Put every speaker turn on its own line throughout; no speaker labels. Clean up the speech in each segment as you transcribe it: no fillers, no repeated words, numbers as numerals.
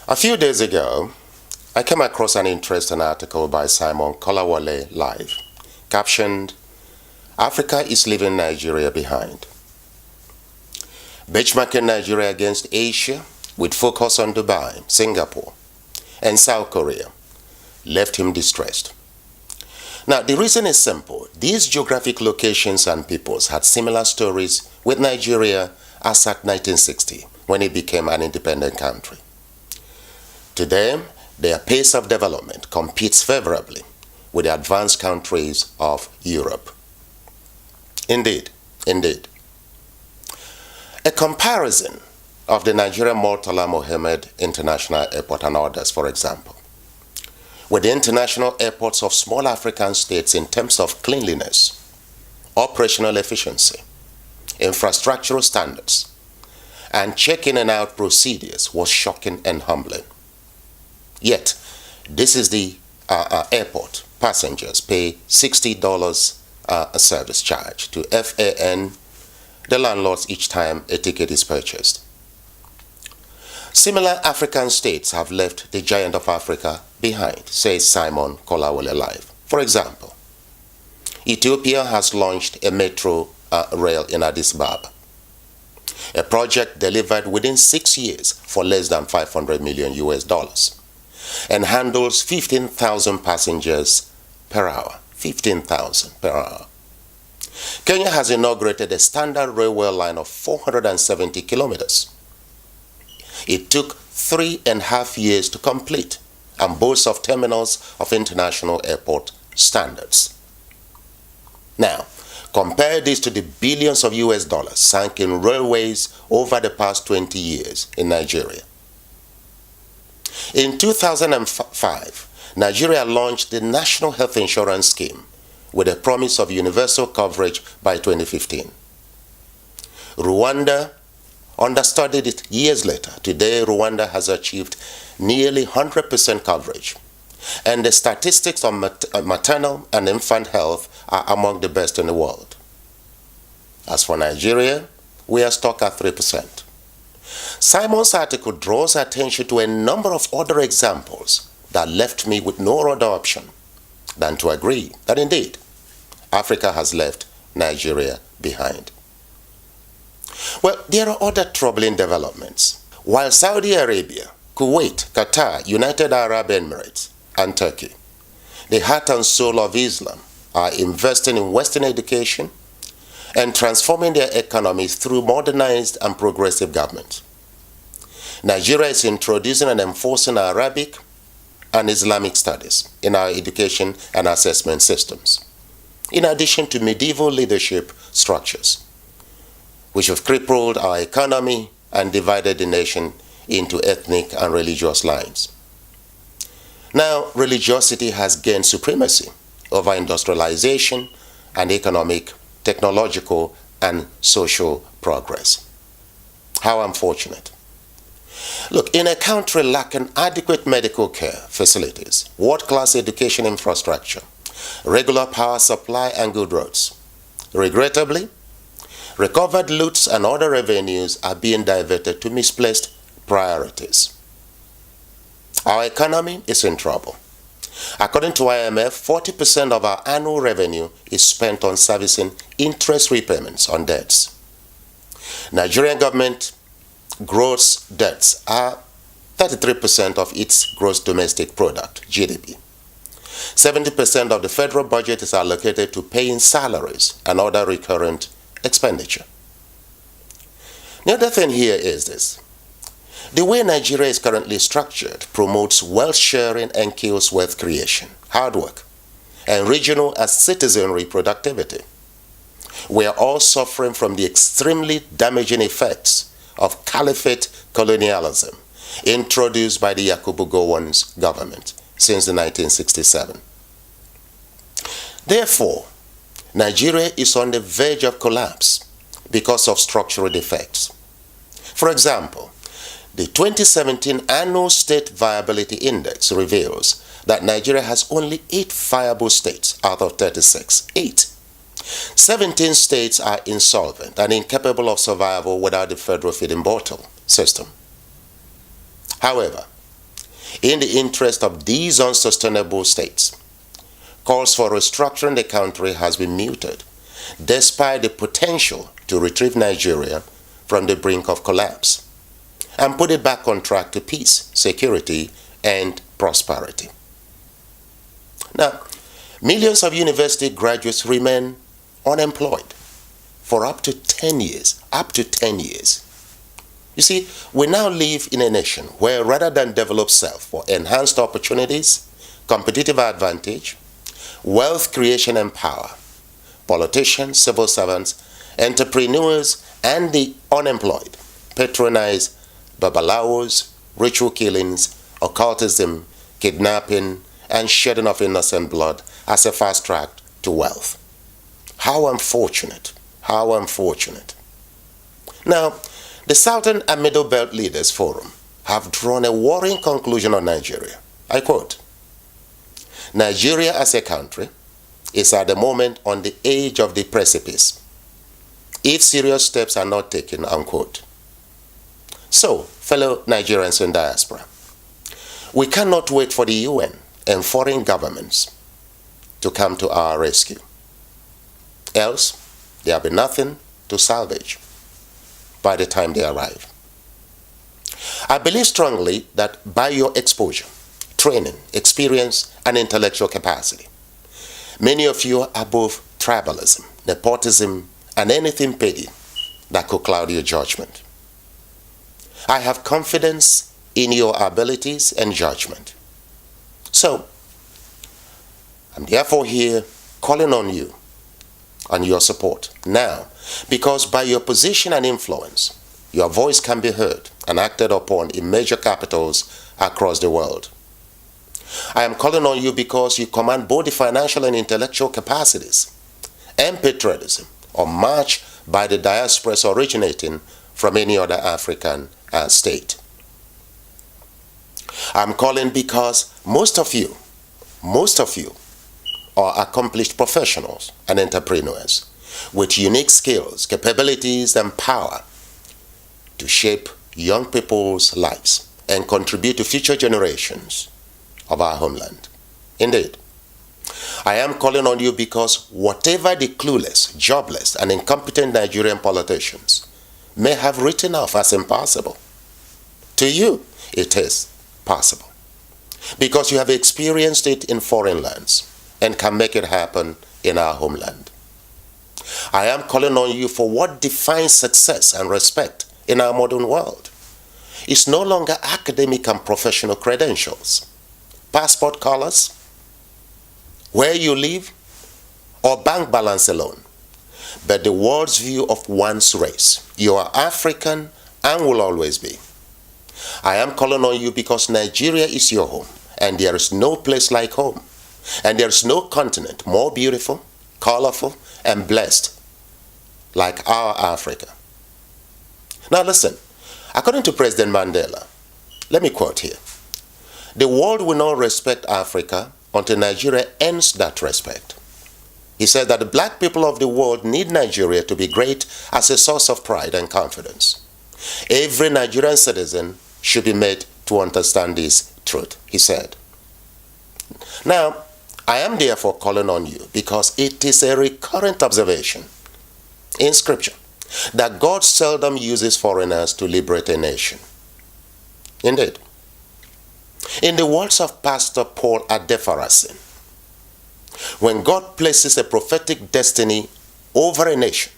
A few days ago, I came across an interesting article by Simon Kolawole Live, captioned, "Africa is leaving Nigeria behind." Benchmarking Nigeria against Asia with focus on Dubai, Singapore, and South Korea left him distressed. Now, the reason is simple. These geographic locations and peoples had similar stories with Nigeria as at 1960, when it became an independent country. Today, their pace of development competes favorably with the advanced countries of Europe. Indeed. A comparison of the Nigerian Murtala Mohammed International Airport and others, for example, with the international airports of small African states in terms of cleanliness, operational efficiency, infrastructural standards, and check-in and out procedures was shocking and humbling. Yet, this is the airport. Passengers pay $60 a service charge to FAN, the landlords, each time a ticket is purchased. Similar African states have left the giant of Africa behind, says Simon Kolawole Live. For example, Ethiopia has launched a metro rail in Addis Ababa, a project delivered within 6 years for less than $500 million and handles 15,000 passengers per hour. 15,000 per hour. Kenya has inaugurated a standard railway line of 470 kilometers. It took 3.5 years to complete and boasts of terminals of international airport standards. Now, compare this to the billions of US dollars sunk in railways over the past 20 years in Nigeria. In 2005, Nigeria launched the National Health Insurance Scheme with a promise of universal coverage by 2015. Rwanda understudied it years later. Today, Rwanda has achieved nearly 100% coverage, and the statistics on maternal and infant health are among the best in the world. As for Nigeria, we are stuck at 3%. Simon's article draws attention to a number of other examples that left me with no other option than to agree that indeed Africa has left Nigeria behind. Well, there are other troubling developments. While Saudi Arabia, Kuwait, Qatar, United Arab Emirates, and Turkey, the heart and soul of Islam, are investing in Western education and transforming their economies through modernized and progressive governments, Nigeria is introducing and enforcing Arabic and Islamic studies in our education and assessment systems, in addition to medieval leadership structures, which have crippled our economy and divided the nation into ethnic and religious lines. Now, religiosity has gained supremacy over industrialization and economic, technological, and social progress. How unfortunate. Look, in a country lacking adequate medical care facilities, world-class education infrastructure, regular power supply, and good roads, regrettably, recovered loots and other revenues are being diverted to misplaced priorities. Our economy is in trouble. According to IMF, 40% of our annual revenue is spent on servicing interest repayments on debts. Nigerian government gross debts are 33% of its gross domestic product, GDP. 70% of the federal budget is allocated to paying salaries and other recurrent expenditure. The other thing here is this. The way Nigeria is currently structured promotes wealth sharing and kills wealth creation, hard work, and regional and citizenry productivity. We are all suffering from the extremely damaging effects of caliphate colonialism introduced by the Yakubu Gowon's government since 1967. Therefore, Nigeria is on the verge of collapse because of structural defects. For example, the 2017 Annual State Viability Index reveals that Nigeria has only 8 viable states out of 36. 8. 17 states are insolvent and incapable of survival without the federal feeding bottle system. However, in the interest of these unsustainable states. Calls for restructuring the country has been muted, despite the potential to retrieve Nigeria from the brink of collapse and put it back on track to peace, security, and prosperity. Now, millions of university graduates remain unemployed for up to 10 years. Up to 10 years. You see, we now live in a nation where rather than develop self for enhanced opportunities, competitive advantage, wealth creation and power, politicians, civil servants, entrepreneurs, and the unemployed patronize babalawos, ritual killings, occultism, kidnapping, and shedding of innocent blood as a fast track to wealth. How unfortunate. How unfortunate. Now, the Southern and Middle Belt Leaders Forum have drawn a worrying conclusion on Nigeria. I quote, Nigeria as a country is at the moment on the edge of the precipice if serious steps are not taken, unquote. So, fellow Nigerians in diaspora, we cannot wait for the UN and foreign governments to come to our rescue. Else, there will be nothing to salvage by the time they arrive. I believe strongly that by your exposure, training, experience, and intellectual capacity, many of you are above tribalism, nepotism, and anything petty that could cloud your judgment. I have confidence in your abilities and judgment. So, I'm therefore here calling on you and your support now, because by your position and influence, your voice can be heard and acted upon in major capitals across the world. I am calling on you because you command both the financial and intellectual capacities and patriotism unmatched by the diasporas originating from any other African state. I'm calling because most of you are accomplished professionals and entrepreneurs with unique skills, capabilities, and power to shape young people's lives and contribute to future generations of our homeland. Indeed, I am calling on you because whatever the clueless, jobless, and incompetent Nigerian politicians may have written off as impossible, to you it is possible, because you have experienced it in foreign lands and can make it happen in our homeland. I am calling on you for what defines success and respect in our modern world. It's no longer academic and professional credentials, passport colors, where you live, or bank balance alone, but the world's view of one's race. You are African and will always be. I am calling on you because Nigeria is your home, and there is no place like home, and there is no continent more beautiful, colorful, and blessed like our Africa. Now listen, according to President Mandela, let me quote here, "The world will not respect Africa until Nigeria ends that respect." He said that the black people of the world need Nigeria to be great as a source of pride and confidence. Every Nigerian citizen should be made to understand this truth, he said. Now, I am therefore calling on you because it is a recurrent observation in Scripture that God seldom uses foreigners to liberate a nation. Indeed, in the words of Pastor Paul Adefarasin, when God places a prophetic destiny over a nation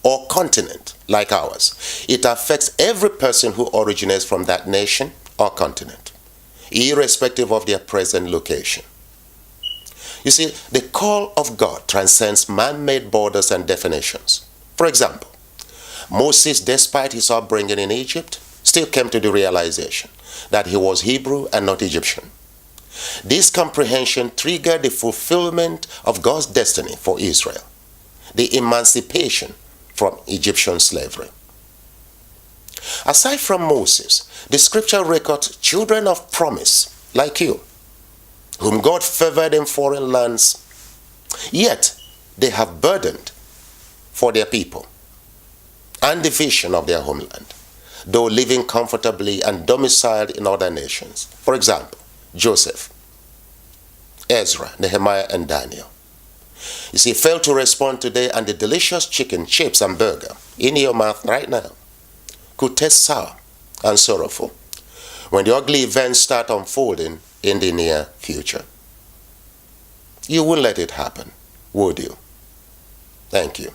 or continent like ours, it affects every person who originates from that nation or continent, irrespective of their present location. You see, the call of God transcends man-made borders and definitions. For example, Moses, despite his upbringing in Egypt, still came to the realization that he was Hebrew and not Egyptian. This comprehension triggered the fulfillment of God's destiny for Israel, the emancipation from Egyptian slavery. Aside from Moses, the scripture records children of promise like you, whom God favored in foreign lands, yet they have burdened for their people and the vision of their homeland. though living comfortably and domiciled in other nations. For example, Joseph, Ezra, Nehemiah, and Daniel. You see, fail to respond today and the delicious chicken, chips, and burger in your mouth right now could taste sour and sorrowful when the ugly events start unfolding in the near future. You wouldn't let it happen, would you? Thank you.